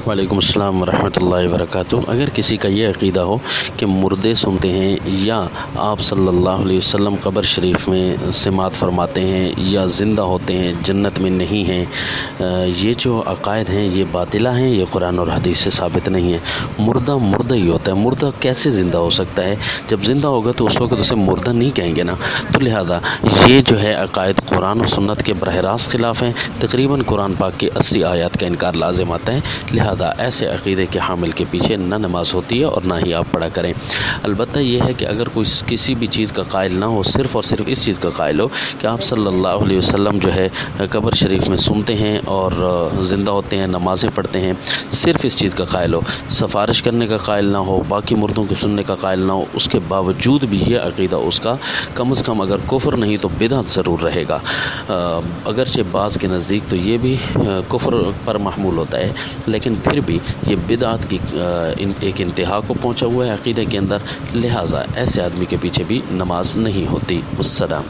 وعلیکم السلام ورحمۃ اللہ وبرکاتہ۔ اگر کسی کا یہ عقیدہ ہو کہ مردے سنتے ہیں یا آپ صلی اللہ علیہ وسلم قبر شریف میں سماعت فرماتے ہیں یا زندہ ہوتے ہیں جنت میں نہیں ہیں، یہ جو عقائد ہیں یہ باطلہ ہیں، یہ قرآن اور حدیث سے ثابت نہیں ہے۔ مردہ مردہ ہی ہوتا ہے، مردہ کیسے زندہ ہو سکتا ہے؟ جب زندہ ہوگا تو اس وقت اسے مردہ نہیں کہیں گے نا۔ تو لہٰذا یہ جو ہے عقائد قرآن و سنت کے براہ راست خلاف ہیں۔ تقریباً قرآن پاک کی 80 آیات کا انکار لازم آتا ہے، لہٰذا ایسے عقیدے کے حامل کے پیچھے نہ نماز ہوتی ہے اور نہ ہی آپ پڑھا کریں۔ البتہ یہ ہے کہ اگر کوئی کسی بھی چیز کا قائل نہ ہو، صرف اور صرف اس چیز کا قائل ہو کہ آپ صلی اللہ علیہ وسلم جو ہے قبر شریف میں سنتے ہیں اور زندہ ہوتے ہیں، نمازیں پڑھتے ہیں، صرف اس چیز کا قائل ہو، سفارش کرنے کا قائل نہ ہو، باقی مردوں کے سننے کا قائل نہ ہو، اس کے باوجود بھی یہ عقیدہ اس کا کم از کم اگر کفر نہیں تو بدعت ضرور رہے گا۔ اگرچہ بعض کے نزدیک تو یہ بھی کفر پر محمول ہوتا ہے، لیکن پھر بھی یہ بدعت کی ایک انتہا کو پہنچا ہوا ہے عقیدے کے اندر، لہٰذا ایسے آدمی کے پیچھے بھی نماز نہیں ہوتی۔ السلام۔